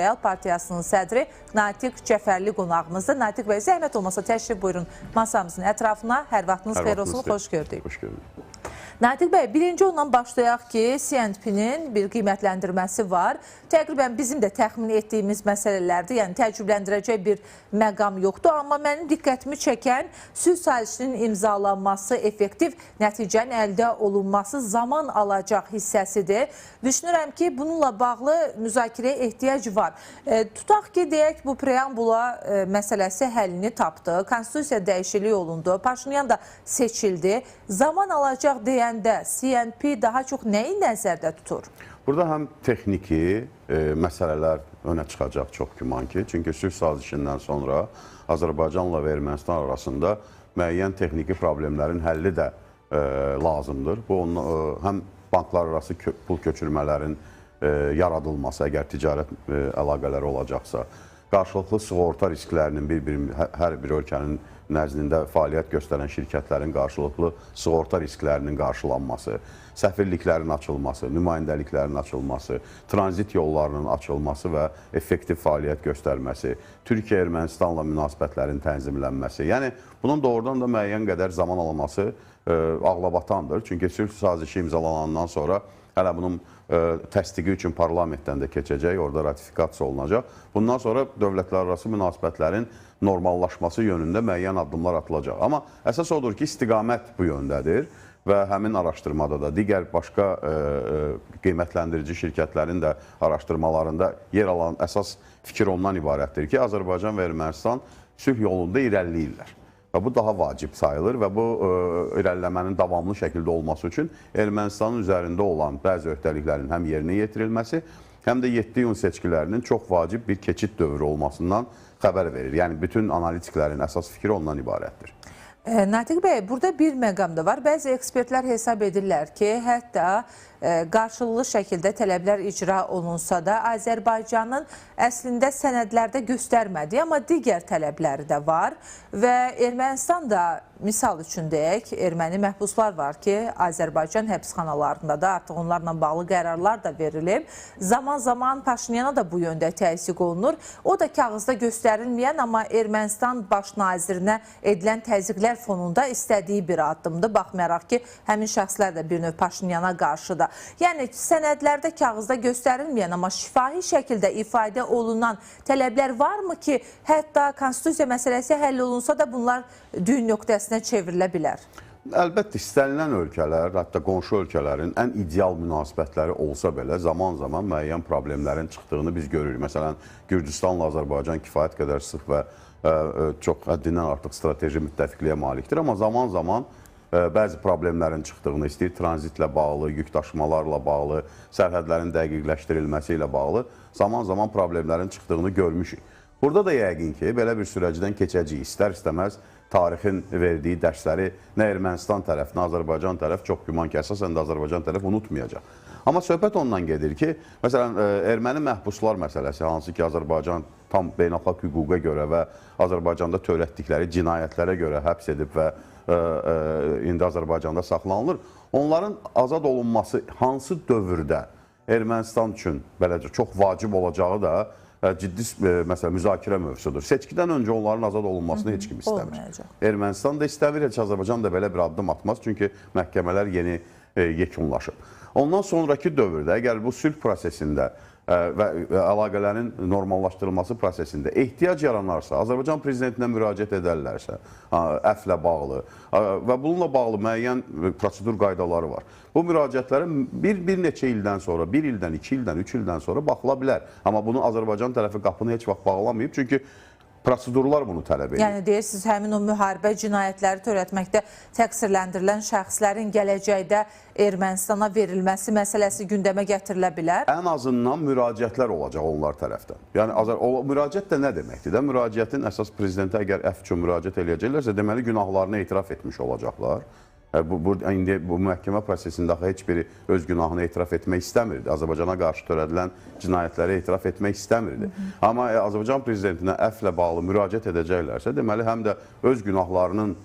Real Partiyasının sədri Natiq Cəfərli qonağımızdır. Natiq bəy, zəhmət olmasa təşrif buyurun masamızın ətrafına. Hər vaxtınız xeyir olsun, xoş gördük. Xoş gördük. Natiq bəy, birinci ondan başlayaq ki, CNP-nin bir qiymətləndirməsi var. Təqribən bizim də təxmin etdiyimiz məsələlərdir, yəni təəccübləndirəcək bir məqam yoxdur. Amma mənim diqqətimi çəkən sülh sazişinin imzalanması, effektiv nəticənin əldə olunması zaman alacaq hissəsidir. Düşünürəm ki, bununla bağlı müzakirəyə ehtiyac var. Tutaq ki, deyək bu preambula məsələsi həllini tapdı, konstitusiya dəyişikliyi olundu, Paşinyan da seçildi. Zaman alacaq deyəndə CNP daha çox nəyi nəzərdə tutur? Burada həm texniki məsələlər önə çıxacaq çox güman ki. Çünki sülh sazişindən sonra Azərbaycanla və Ermənistan arasında müəyyən texniki problemlərin həlli də lazımdır. Bu, həm banklar arası pul köçürmələrin yaradılması, əgər ticarət əlaqələri olacaqsa, qarşılıqlı sığorta risklərinin hər bir ölkənin nəzdində fəaliyyət göstərən şirkətlərin qarşılıqlı sığorta risklərinin qarşılanması, səfirliklərin açılması, nümayəndəliklərin açılması, tranzit yollarının açılması və effektiv fəaliyyət göstərməsi, Türkiyə-Ermənistanla münasibətlərin tənzimlənməsi. Yəni, bunun doğrudan da müəyyən qədər zaman alması ağlabatandır. Çünki sülh sazişi imzalanandan sonra hələ bunun təsdiqi üçün parlamentdən də keçəcək, orada ratifikasiya olunacaq. Bundan sonra dövlətlər arası münasibətlərin normallaşması yönündə müəyyən addımlar atılacaq. Amma əsas odur ki, istiqamət bu yöndədir və həmin araşdırmada da digər başqa qiymətləndirici şirkətlərin də araşdırmalarında yer alan əsas fikir ondan ibarətdir ki, Azərbaycan və Ermənistan sülh yolunda irəliləyirlər. Və bu daha vacib sayılır və bu irəliləmənin davamlı şəkildə olması üçün Ermənistanın üzərində olan bəzi öhdəliklərin həm yerinə yetirilməsi, həm də 7 iyun seçkilərinin çox vacib bir keçid dövrü olmasından xəbər verir. Yəni, bütün analitiklərin əsas fikri ondan ibarətdir. Natiq bəy, burada bir məqam da var. Bəzi ekspertlər hesab edirlər ki, hətta qarşılıqlı şəkildə tələblər icra olunsa da Azərbaycanın əslində sənədlərdə göstərmədiyi, amma digər tələbləri də var və Ermənistan da misal üçün deyək, erməni məhbuslar var ki, Azərbaycan həbsxanalarında da artıq onlarla bağlı qərarlar da verilib. Zaman-zaman Paşinyana da bu yöndə təzyiq olunur. O da kağızda göstərilməyən, amma Ermənistan baş nazirinə edilən təzyiqlər fonunda istədiyi bir addımdır. Baxmayaraq ki, həmin şəxslər də bir növ Paşinyana qarşıdır. Yəni, sənədlərdə kağızda göstərilməyən, amma şifahi şəkildə ifadə olunan tələblər varmı ki, hətta konstitusiya məsələsi həll olunsa da bunlar düyün nöqtəsinə çevrilə bilər? Əlbəttə, istənilən ölkələr, hətta qonşu ölkələrin ən ideal münasibətləri olsa belə zaman-zaman müəyyən problemlərin çıxdığını biz görürük. Məsələn, Gürcüstanla Azərbaycan kifayət qədər sıx və çox həddindən artıq strateji müttəfiqliyə malikdir. Amma zaman-zaman bəzi problemlərin çıxdığını istəyir, tranzitlə bağlı, yük daşımalarla bağlı, sərhədlərin dəqiqləşdirilməsi ilə bağlı zaman-zaman problemlərin çıxdığını görmüşük. Burada da yəqin ki, belə bir sürəcdən keçəcəyik. İstər-istəməz tarixin verdiyi dərsləri nə Ermənistan tərəf, nə Azərbaycan tərəf çox güman ki, əsasən də Azərbaycan tərəf unutmayacaq. Amma söhbət ondan gedir ki, məsələn, erməni məhbuslar məsələsi, hansı ki, Azərbaycan tam beynəlxalq hüquqa görə və Azərbaycanda törətdikləri cinayətlərə görə həbs edib və indi Azərbaycanda saxlanılır. Onların azad olunması hansı dövrdə Ermənistan üçün beləcə çox vacib olacağı da ciddi müzakirə mövzusudur. Seçkidən öncə onların azad olunmasını heç kim istəmir. Ermənistan da istəmir, heç Azərbaycan da belə bir addım atmaz. Çünki məhkəmələr yeni yekunlaşıb. Ondan sonraki dövrdə, əgər bu sülh prosesində və əlaqələrin normallaşdırılması prosesində ehtiyac yaranarsa, Azərbaycan prezidentinə müraciət edərlərsə, əflə bağlı və bununla bağlı müəyyən prosedur qaydaları var. Bu müraciətlərin bir neçə ildən sonra, 1 ildən, 2 ildən, 3 ildən sonra baxıla bilər. Amma bunu Azərbaycan tərəfi qapını heç vaxt bağlamayıb, çünki prosedurlar bunu tələb edir. Yəni, deyirsiniz, həmin o müharibə cinayətləri törətməkdə təqsirləndirilən şəxslərin gələcəkdə Ermənistana verilməsi məsələsi gündəmə gətirilə bilər? Ən azından müraciətlər olacaq onlar tərəfdən. Yəni, müraciət də nə deməkdir? Müraciətin əsas prezidentə əgər əfv üçün müraciət eləyəcəklərsə, deməli, günahlarını etiraf etmiş olacaqlar. İndi bu məhkəmə prosesində heç biri öz günahını etiraf etmək istəmirdi. Azərbaycana qarşı törədilən cinayətləri etiraf etmək istəmirdi. Amma Azərbaycan prezidentinə əfvlə bağlı müraciət edəcəklərsə, deməli, həm də öz günahlarının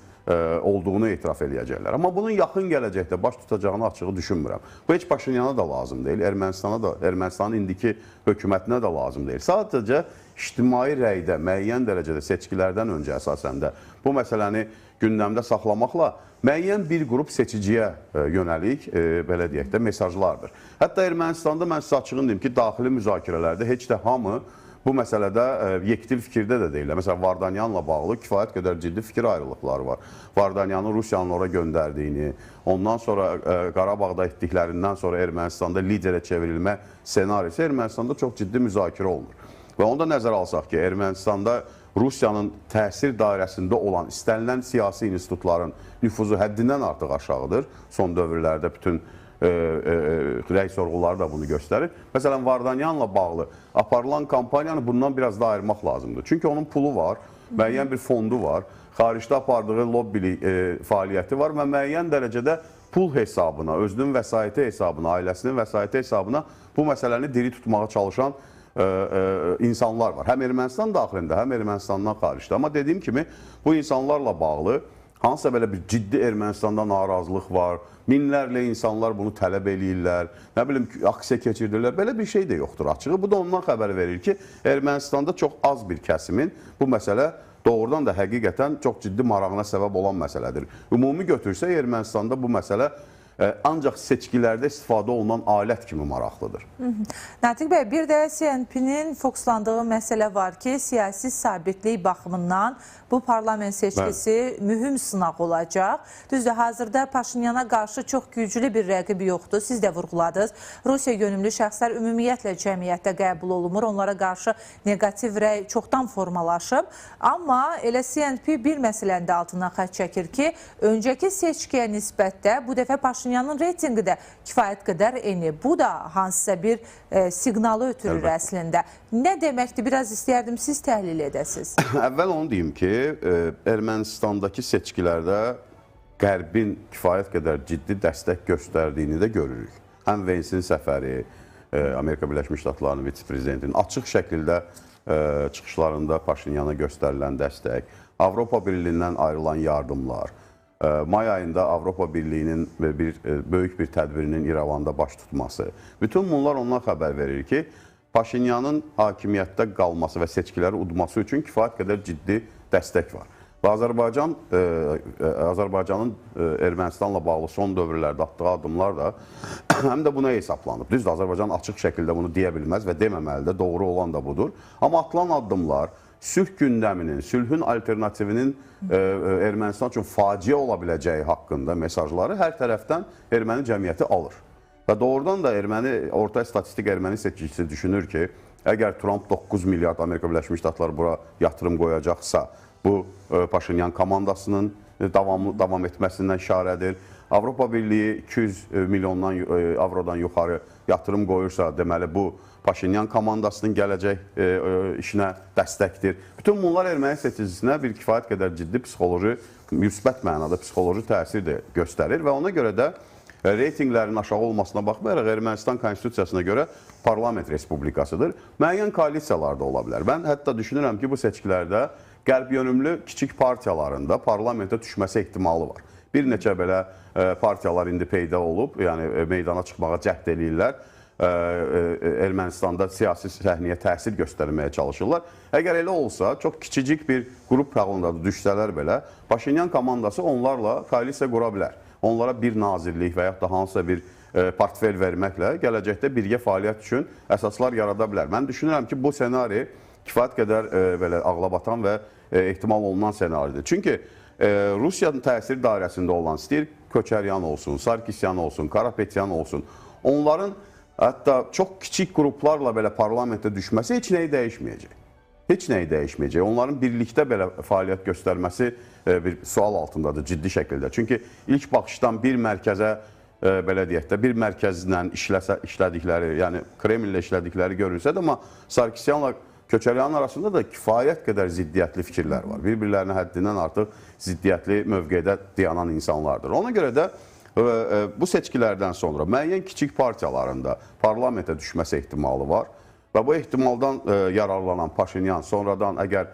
olduğunu etiraf edəcəklər. Amma bunun yaxın gələcəkdə baş tutacağını açığı düşünmürəm. Bu heç Paşinyana da lazım deyil, Ermənistanın indiki hökumətinə də lazım deyil. Sadəcə ictimai rəydə müəyyən dərəcədə seçkilərdən öncə əsasən də bu məsələni gündəmdə saxlamaqla müəyyən bir qrup seçiciyə yönəlik, belə deyək də, mesajlardır. Hətta Ermənistanda mən sizə açığın deyim ki, daxili müzakirələrdə heç də hamı bu məsələdə yekdil fikirdə də deyirlər. Məsələn, Vardanyanla bağlı kifayət qədər ciddi fikir ayrılıqları var. Vardanyanın Rusiyanın ora göndərdiyini, ondan sonra Qarabağda etdiklərindən sonra Ermənistanda liderə çevrilmə senarisi Ermənistanda çox ciddi müzakirə olunur. Və onu da nəzərə alsaq ki, Ermənistanda Rusiyanın təsir dairəsində olan istənilən siyasi institutların nüfuzu həddindən artıq aşağıdır. Son dövrlərdə bütün rəy sorğuları da bunu göstərir. Məsələn, Vardanyanla bağlı aparılan kampaniyanı bundan biraz da ayırmaq lazımdır. Çünki onun pulu var, müəyyən bir fondu var, xaricdə apardığı lobbilik fəaliyyəti var və müəyyən dərəcədə pul hesabına, özünün vəsaiti hesabına, ailəsinin vəsaiti hesabına bu məsələni diri tutmağa çalışan insanlar var. Həm Ermənistan daxilində, həm Ermənistandan xaricdə. Amma dediyim kimi, bu insanlarla bağlı hansısa belə bir ciddi Ermənistanda narazılıq var, minlərlə insanlar bunu tələb eləyirlər, nə bilim, aksiya keçirdirlər, belə bir şey də yoxdur açığı. Bu da ondan xəbər verir ki, Ermənistanda çox az bir kəsimin bu məsələ doğrudan da həqiqətən çox ciddi marağına səbəb olan məsələdir. Ümumi götürsək, Ermənistanda bu məsələ ancaq seçkilərdə istifadə olunan alət kimi maraqlıdır. Natiq bəy, bir də CNP-nin fokuslandığı məsələ var ki, siyasi sabitlik baxımından bu parlament seçkisi mühüm sınaq olacaq. Düzdür, hazırda Paşinyana qarşı çox güclü bir rəqib yoxdur. Siz də vurğuladınız. Rusiya yönümlü şəxslər ümumiyyətlə cəmiyyətdə qəbul olunmur. Onlara qarşı negativ rəy çoxdan formalaşıb. Amma elə CNP bir məsələnin də altından xətt çəkir ki, öncəki seçkiyə nisbətdə bu dəfə Paşinyanın reytingi də kifayət qədər eni. Bu da hansısa bir siqnalı ötürür əslində. Nə deməkdir? Biraz istəyərdim siz təhlil edəsiniz. Əvvəl onu deyim ki, Ermənistandakı seçkilərdə Qərbin kifayət qədər ciddi dəstək göstərdiyini də görürük. Həm Vensin səfəri, Amerika Birləşmiş Ştatlarının vitse-prezidentinin açıq şəkildə çıxışlarında Paşinyana göstərilən dəstək, Avropa Birliyindən ayrılan yardımlar, may ayında Avropa Birliyinin böyük bir tədbirinin İrəvanda baş tutması. Bütün bunlar ondan xəbər verir ki, Paşinyanın hakimiyyətdə qalması və seçkiləri udması üçün kifayət qədər ciddi dəstək var. Və Azərbaycanın Ermənistanla bağlı son dövrlərdə atdığı adımlar da həm də buna hesablanıb. Düzdür, Azərbaycan açıq şəkildə bunu deyə bilməz və deməməli də, doğru olan da budur. Amma atılan addımlar sülh gündəminin, sülhün alternativinin Ermənistan üçün faciə ola biləcəyi haqqında mesajları hər tərəfdən erməni cəmiyyəti alır. Və doğrudan da orta statistik erməni seçicisi düşünür ki, əgər Trump 9 milyard Amerika Birləşmiş Ştatları bura yatırım qoyacaqsa, bu Paşinyan komandasının davam etməsindən işarədir. Avropa Birliyi 200 milyondan avrodan yuxarı yatırım qoyursa, deməli bu Paşinyan komandasının gələcək işinə dəstəkdir. Bütün bunlar erməni seçicisinə bir kifayət qədər ciddi psixoloji, müsbət mənada psixoloji təsir də göstərir və ona görə də reytinglərin aşağı olmasına baxmayaraq Ermənistan konstitusiyasına görə parlament respublikasıdır. Müəyyən koalisiyalar da ola bilər. Mən hətta düşünürəm ki, bu seçkilərdə qərb yönümlü kiçik partiyalarında parlamentə düşməsi ehtimalı var. Bir neçə belə partiyalar indi peyda olub, yəni meydana çıxmağa cəhd eləyirlər. Ermənistanda siyasi səhnəyə təsir göstərməyə çalışırlar. Əgər elə olsa, çox kiçicik bir qrup halında düşsələr belə, Paşinyan komandası onlarla koalisiya qura bilər. Onlara bir nazirlik və yaxud da hansısa bir portfel verməklə gələcəkdə birgə fəaliyyət üçün əsaslar yarada bilər. Mən düşünürəm ki, bu senari kifayət qədər belə ağlabatan və ehtimal olunan senaridir. Çünki Rusiyanın təsir dairəsində olan, istəyir Köçəryan olsun, Sarkisyan olsun, Karapetyan olsun, onların hətta çox kiçik qruplarla belə parlamentə düşməsi heç nəyi dəyişməyəcək. Heç nəyi dəyişməyəcək. Onların birlikdə belə fəaliyyət göstərməsi bir sual altındadır ciddi şəkildə. Çünki ilk baxışdan bir mərkəzə, belə deyək də, bir mərkəzlə işlədikləri, yəni Kremllə işlədikləri görünsə də, amma Sarkisyanla Köçəryan arasında da kifayət qədər ziddiyyətli fikirlər var. Bir-birlərinə həddindən artıq ziddiyyətli mövqedə dayanan insanlardır. Ona görə də bu seçkilərdən sonra müəyyən kiçik partiyalarında parlamentə düşməsi ehtimalı var və bu ehtimaldan yararlanan Paşinyan sonradan əgər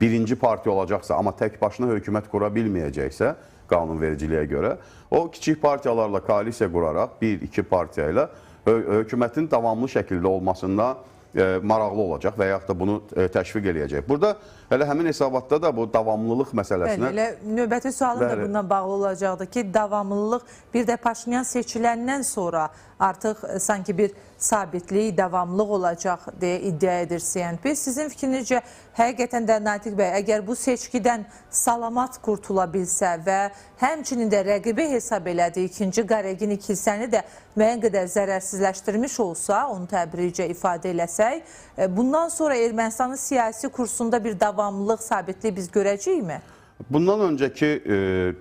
birinci partiya olacaqsa, amma tək başına hökumət qura bilməyəcəksə, qanunvericiliyə görə, o kiçik partiyalarla koalisiya quraraq, 1-2 partiya ilə hökumətin davamlı şəkildə olmasında maraqlı olacaq və yaxud da bunu təşviq eləyəcək. Burada elə həmin hesabatda da bu davamlılıq məsələsinə... Bəli, elə növbəti sualım da bundan bağlı olacaqdır ki, davamlılıq bir də Paşinyan seçiləndən sonra artıq sanki bir sabitlik, davamlılıq olacaq deyə iddia edir CNP. Sizin fikrinizcə, həqiqətən də Natiq bəy, əgər bu seçkidən salamat qurtula bilsə və həmçinin də rəqibi hesab elədiyi ikinci Qaregin kilsəni də müəyyən qədər zərərsizləşdirmiş olsa, onu təbricə ifadə eləsək, bundan sonra Ermənistanın siyasi kursunda bir davamlılıq, sabitlik biz görəcəyikmi? Bundan öncəki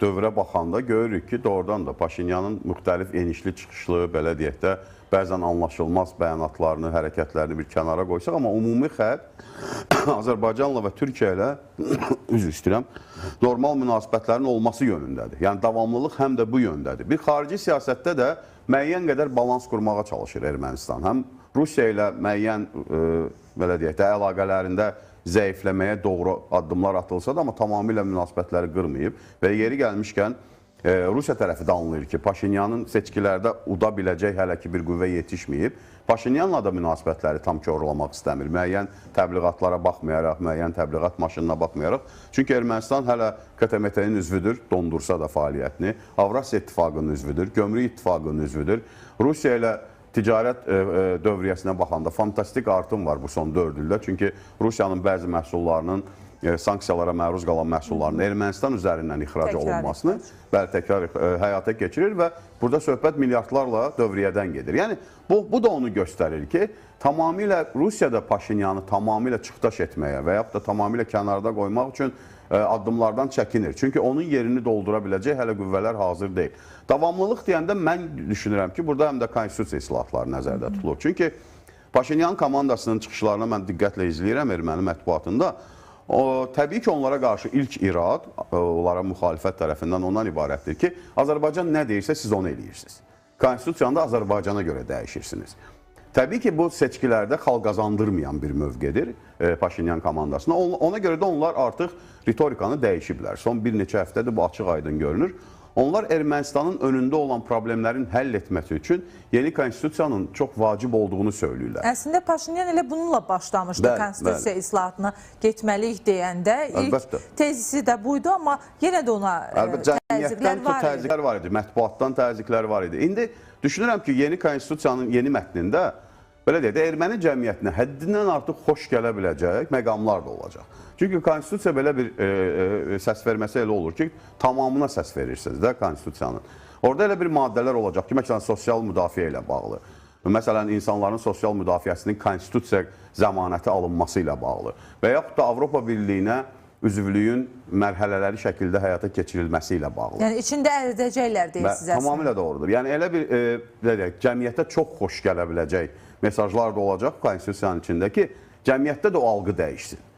dövrə baxanda görürük ki, doğrudan da Paşinyanın müxtəlif enişli çıxışlı, belə deyək də, bəzən anlaşılmaz bəyanatlarını, hərəkətlərini bir kənara qoysaq, amma ümumi xətt Azərbaycanla və Türkiyə ilə üzr istəyirəm, normal münasibətlərin olması yönündədir. Yəni, davamlılıq həm də bu yöndədir. Bir xarici siyasətdə də müəyyən qədər balans qurmağa çalışır Ermənistan. Həm Rusiya ilə müəyyən, belə deyək də, əlaqələrində zəifləməyə doğru addımlar atılsa da, amma tamamilə münasibətləri qırmayıb və yeri gəlmişkən Rusiya tərəfi də anlayır ki, Paşinyanın seçkilərdə uda biləcək hələ ki bir qüvvə yetişməyib. Paşinyanla da münasibətləri tam korlamaq istəmir. Müəyyən təbliğatlara baxmayaraq, müəyyən təbliğat maşınına baxmayaraq. Çünki Ermənistan hələ KTMT-nin üzvüdür, dondursa da fəaliyyətini. Avrasiya İttifaqının üzvüdür, Gömrük İttifaqının üzvüdür. Rusiya ilə ticarət dövriyyəsinə baxanda fantastik artım var bu son 4 ildə. Çünki Rusiyanın bəzi məhsullarının sanksiyalara məruz qalan məhsullarının Ermənistan üzərindən ixrac olunmasını təkrar həyata keçirir və burada söhbət milyardlarla dövriyyədən gedir. Yəni, bu da onu göstərir ki, tamamilə Rusiyada Paşinyanı tamamilə çıxdaş etməyə və yaxud da tamamilə kənarda qoymaq üçün addımlardan çəkinir. Çünki onun yerini doldura biləcək hələ qüvvələr hazır deyil. Davamlılıq deyəndə mən düşünürəm ki, burada həm də konstitusiya islahatları nəzərdə tutulur. Çünki Paşinyan komandasının çıxışlarına mən diqqətlə izləyirəm erməni mətbuatında. Təbii ki, onlara qarşı ilk irad, onlara müxalifət tərəfindən ondan ibarətdir ki, Azərbaycan nə deyirsə siz onu eləyirsiniz. Konstitusiyanı da Azərbaycana görə dəyişirsiniz. Təbii ki, bu seçkilərdə xalq qazandırmayan bir mövqedir Paşinyan komandasına. Ona görə də onlar artıq ritorikanı dəyişiblər. Son bir neçə həftədir bu açıq aydın görünür. Onlar Ermənistanın önündə olan problemlərin həll etməsi üçün yeni konstitusiyanın çox vacib olduğunu söyləyirlər. Əslində Paşinyan elə bununla başlamışdı konstitusiya islahatına getməliyik deyəndə. İlk tezisi də buydu, amma yenə də ona təzyiqlər var idi. Mətbuatdan təzyiqlər var idi. İndi düşünürəm ki, yeni konstitusiyanın yeni mətnində belə deyək də, erməni cəmiyyətinə həddindən artıq xoş gələ biləcək məqamlar da olacaq. Çünki konstitusiya belə bir səs verməsi elə olur ki, tamamına səs verirsiniz də konstitusiyanın. Orada elə bir maddələr olacaq ki, məsələn, sosial müdafiə ilə bağlı. Məsələn, insanların sosial müdafiəsinin konstitusiya zəmanəti alınması ilə bağlı. Və yaxud da Avropa Birliyinə üzvlüyün mərhələləri şəkildə həyata keçirilməsi ilə bağlı. Yəni, içində əridəcəklər deyirsiniz əslində. Tamamilə doğrudur. Yəni, elə bir cəmiyyətə çox xoş gələ biləcək mesajlar da olacaq konstitusiyanın içində ki, cəmiyyətdə də o algı dəyişsin.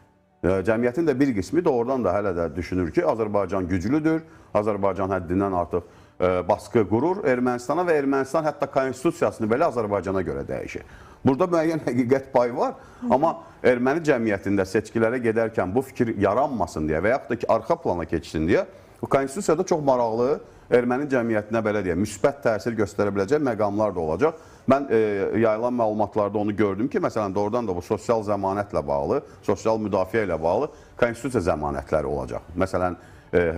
Cəmiyyətin də bir qismi doğrudan da hələ də düşünür ki, Azərbaycan güclüdür, Azərbaycan həddindən artıq baskı qurur Ermənistana və Ermənistan hətta konstitusiyasını belə Azərbaycana görə dəyişir. Burada müəyyən həqiqət payı var, amma erməni cəmiyyətində seçkilərə gedərkən bu fikir yaranmasın deyə və yaxud da ki, arxa plana keçsin deyə bu konstitusiyada çox maraqlı erməni cəmiyyətinə belə deyə müsbət təsir göstərə biləcək məqamlar da olacaq. Mən yayılan məlumatlarda onu gördüm ki, məsələn, doğrudan da bu sosial zəmanətlə bağlı, sosial müdafiə ilə bağlı konstitusiya zəmanətləri olacaq. Məsələn,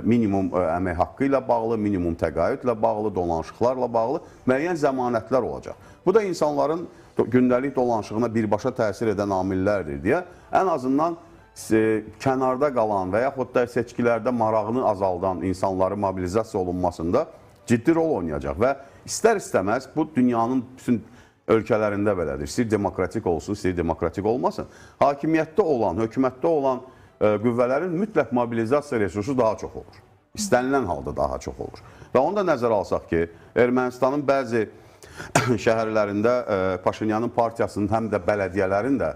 minimum əmək haqqı ilə bağlı, minimum təqaüdlə bağlı, dolanışıqlarla bağlı müəyyən zəmanətlər olacaq. Bu da insanların gündəlik dolanışığına birbaşa təsir edən amillərdir deyə ən azından kənarda qalan və yaxud da seçkilərdə marağını azaldan insanların mobilizasiya olunmasında ciddi rol oynayacaq və istər-istəməz bu dünyanın bütün ölkələrində belədir. İstəyir demokratik olsun, istəyir demokratik olmasın. Hakimiyyətdə olan, hökumətdə olan qüvvələrin mütləq mobilizasiya resursu daha çox olur. İstənilən halda daha çox olur. Və onu da nəzərə alsaq ki, Ermənistanın bəzi şəhərlərində Paşinyanın partiyasının həm də bələdiyyələrin də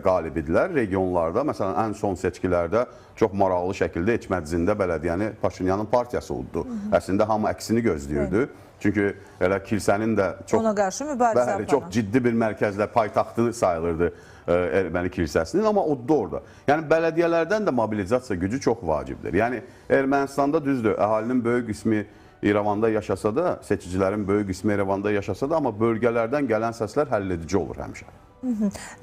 qalibidirlər regionlarda. Məsələn, ən son seçkilərdə çox maraqlı şəkildə Eçmədizində bələdiyyəni Paşinyanın partiyası uddu. Əslində, hamı əksini gözləyirdi. Çünki elə kilsənin də ona qarşı mübarizə çox ciddi bir mərkəzlə paytaxtı sayılırdı erməni kilsəsinin, amma odda orada. Yəni bələdiyyələrdən də mobilizasiya gücü çox vacibdir. Yəni Ermənistanda düzdür, əhalinin böyük qismi İrəvanda yaşasa da, seçicilərin böyük qismi İrəvanda yaşasa da, amma bölgələrdən gələn səslər həlledici olur həmişə.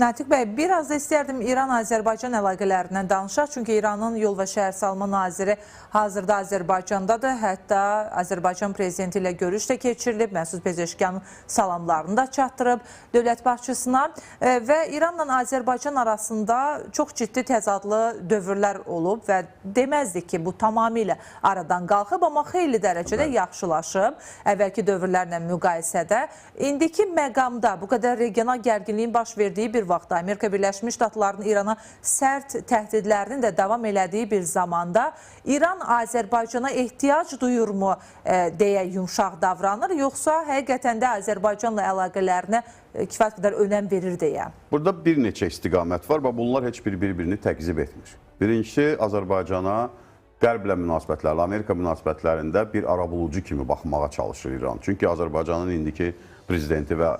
Natiq bəy, biraz da istərdim İran-Azərbaycan əlaqələrindən danışaq. Çünki İranın yol və şəhərsalma naziri hazırda Azərbaycandadır. Hətta Azərbaycan prezidenti ilə görüş də keçirilib. Məsud Pezeşkanın salamlarını da çatdırıb dövlət başçısına. Və İranla Azərbaycan arasında çox ciddi təzadlı dövrlər olub və deməzdik ki, bu tamamilə aradan qalxıb, amma xeyli dərəcədə yaxşılaşıb əvvəlki dövrlərlə müqayisədə. İndiki məqamda bu qədər regional gərginliyin baş verdiyi bir vaxtda, Amerika Birləşmiş Ştatlarının İrana sərt təhdidlərinin də davam elədiyi bir zamanda İran Azərbaycana ehtiyac duyurmu deyə yumşaq davranır, yoxsa həqiqətən də Azərbaycanla əlaqələrinə kifayət qədər önəm verir deyə? Burada bir neçə istiqamət var və bunlar heç bir-birini təqzib etmir. Birincisi, Azərbaycana Qərblə münasibətlərlə, Amerika münasibətlərində bir arabulucu kimi baxmağa çalışır İran. Çünki Azərbaycanın indiki prezidenti və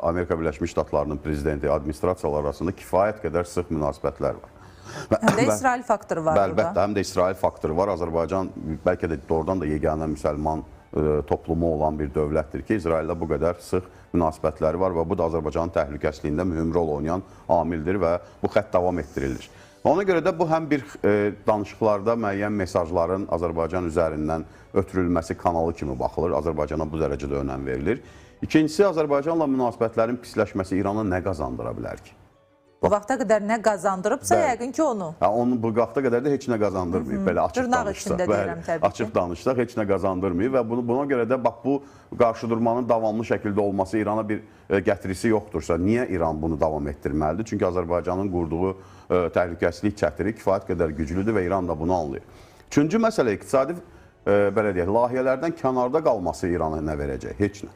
Amerika Birləşmiş Ştatlarının prezidenti, administrasiyalar arasında kifayət qədər sıx münasibətlər var. Həm də İsrail faktoru var burada. Əlbəttə, həm də İsrail faktoru var. Azərbaycan bəlkə də doğrudan da yeganə müsəlman toplumu olan bir dövlətdir ki, İsraillə bu qədər sıx münasibətləri var və bu da Azərbaycanın təhlükəsizliyində mühüm rol oynayan amildir və bu xətt davam etdirilir. Ona görə də bu həm bir danışıqlarda müəyyən mesajların Azərbaycan üzərindən ötürülməsi kanalı kimi baxılır. Azərbaycana bu dərəcədə önəm verilir. İkincisi, Azərbaycanla münasibətlərin pisləşməsi İrana nə qazandıra bilər ki? Bu vaxta qədər nə qazandırıbsa, yəqin ki onu. Onu bu vaxta qədər də heç nə qazandırmayıb. Belə açıq danışsaq, açıq danışsaq heç nə qazandırmayıb və buna görə də bax bu qarşıdurmanın davamlı şəkildə olması İrana bir gətirisi yoxdursa, niyə İran bunu davam etdirməlidir? Çünki Azərbaycanın qurduğu təhlükəsizlik çətiri kifayət qədər güclüdür və İran da bunu anlayır. Üçüncü məsələ iqtisadi belə deyək, layihələrdən kənarda qalması İrana nə verəcək? Heç nə.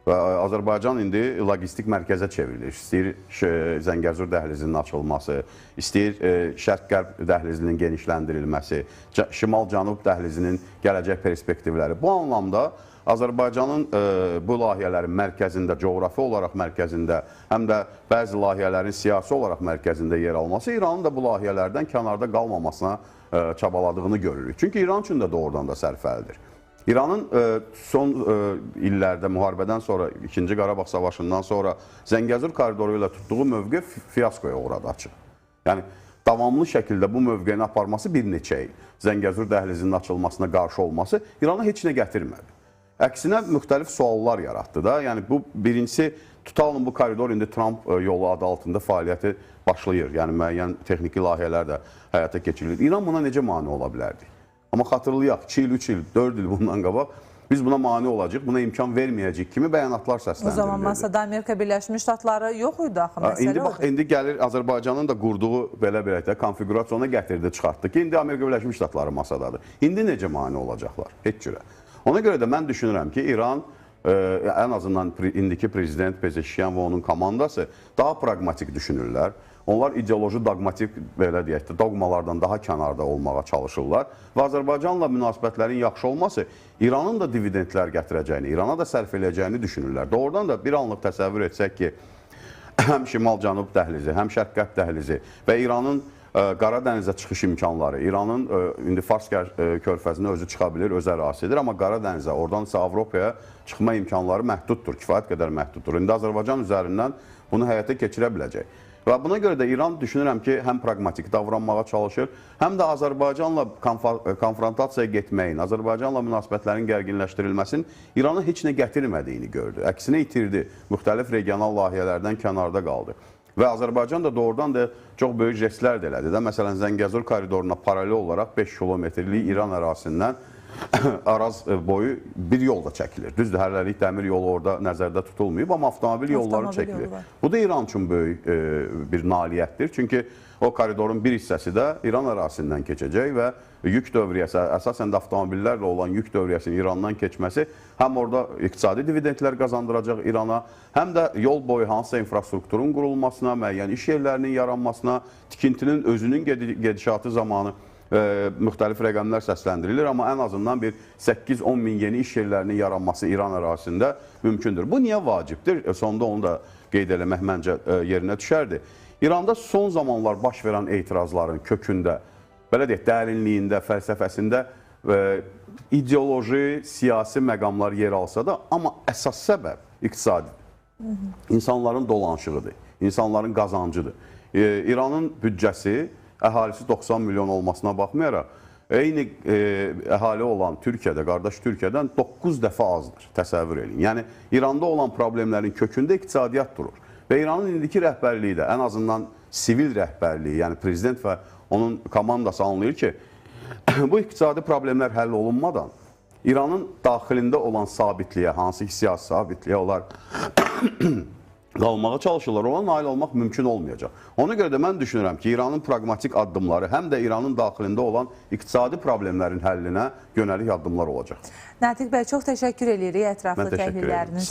Və Azərbaycan indi logistik mərkəzə çevrilir. İstəyir Zəngəzur dəhlizinin açılması, istəyir Şərq-Qərb dəhlizinin genişləndirilməsi, Şimal-Cənub dəhlizinin gələcək perspektivləri. Bu anlamda Azərbaycanın bu layihələrin mərkəzində, coğrafi olaraq mərkəzində, həm də bəzi layihələrin siyasi olaraq mərkəzində yer alması İranın da bu layihələrdən kənarda qalmamasına çabaladığını görürük. Çünki İran üçün də doğrudan da sərfəlidir. İranın son illərdə müharibədən sonra, 2-ci Qarabağ savaşından sonra Zəngəzur koridoru ilə tutduğu mövqe fiyaskoya uğradı açıq. Yəni, davamlı şəkildə bu mövqeyini aparması bir neçə il. Zəngəzur dəhlizinin açılmasına qarşı olması İrana heç nə gətirmədi. Əksinə, müxtəlif suallar yaratdı da. Yəni, bu birincisi, tutalım bu koridor indi Trump yolu adı altında fəaliyyəti başlayır. Yəni, müəyyən texniki layihələr də həyata keçirilir. İran buna necə mane ola bilərdi? Amma xatırlayaq, 2 il, 3 il, 4 il bundan qabaq biz buna mane olacaq, buna imkan verməyəcək kimi bəyanatlar səsləndirilirdi. O zaman masada Amerika Birləşmiş Ştatları yox idi axı, məsələ oldu. İndi gəlir Azərbaycanın da qurduğu belə də konfigurasiyona gətirdi, çıxartdı ki, indi Amerika Birləşmiş Ştatları masadadır. İndi necə mane olacaqlar? Heç cürə. Ona görə də mən düşünürəm ki, İran ən azından indiki prezident Pezeşkan və onun komandası daha pragmatik düşünürlər. Onlar ideoloji, dogmatik, belə deyək də, dogmalardan daha kənarda olmağa çalışırlar. Və Azərbaycanla münasibətlərin yaxşı olması İranın da dividendlər gətirəcəyini, İrana da sərf edəcəyini düşünürlər. Doğrudan da bir anlıq təsəvvür etsək ki, həm Şimal-Cənub dəhlizi, həm Şərq-Qərb dəhlizi və İranın Qara dənizə çıxış imkanları, İranın indi Fars körfəzinə özü çıxa bilir, öz ərazisidir, amma Qara dənizə, oradan isə Avropaya çıxma imkanları məhduddur, kifayət qədər məhduddur. İndi Azərbaycan üzərindən bunu həyata keçirə biləcək. Və buna görə də İran düşünürəm ki, həm pragmatik davranmağa çalışır, həm də Azərbaycanla konfrontasiyaya getməyin, Azərbaycanla münasibətlərin gərginləşdirilməsinin İrana heç nə gətirmədiyini gördü. Əksinə itirdi, müxtəlif regional layihələrdən kənarda qaldı. Və Azərbaycan da doğrudan da çox böyük jestlər də elədi. Məsələn, Zəngəzur koridoruna paralel olaraq 5 kilometrlik İran ərazisindən Araz boyu bir yol da çəkilir. Düzdür, hərləlik dəmir yolu orada nəzərdə tutulmayıb, amma avtomobil yolları çəkilir. Bu da İran üçün böyük bir nailiyyətdir. Çünki o koridorun bir hissəsi də İran ərazisindən keçəcək və yük dövriyyəsi, əsasən də avtomobillərlə olan yük dövriyyəsinin İrandan keçməsi həm orada iqtisadi dividendlər qazandıracaq İrana, həm də yol boyu hansısa infrastrukturun qurulmasına, müəyyən iş yerlərinin yaranmasına, tikintinin özünün gedişatı zamanı müxtəlif rəqəmlər səsləndirilir, amma ən azından bir 8-10 min yeni iş yerlərinin yaranması İran ərazisində mümkündür. Bu niyə vacibdir? Sonda onu da qeyd eləmək məncə yerinə düşərdi. İranda son zamanlar baş verən etirazların kökündə, belə deyək, dərinliyində, fəlsəfəsində ideoloji, siyasi məqamlar yer alsa da, amma əsas səbəb iqtisadi. İnsanların dolanışığıdır, insanların qazancıdır. İranın büdcəsi, əhalisi 90 milyon olmasına baxmayaraq, eyni əhali olan Türkiyədə, qardaş Türkiyədən 9 dəfə azdır, təsəvvür edin. Yəni, İranda olan problemlərin kökündə iqtisadiyyat durur. Və İranın indiki rəhbərliyi də, ən azından sivil rəhbərliyi, yəni prezident və onun komandası anlayır ki, bu iqtisadi problemlər həll olunmadan İranın daxilində olan sabitliyə, hansı ki, siyasi sabitliyə onlar qalmağa çalışırlar, ona nail olmaq mümkün olmayacaq. Ona görə də mən düşünürəm ki, İranın praqmatik addımları həm də İranın daxilində olan iqtisadi problemlərin həllinə yönəlik addımlar olacaq. Natiq bəy, çox təşəkkür edirik ətraflı Mən təşəkkür təhlilləriniz edirəm.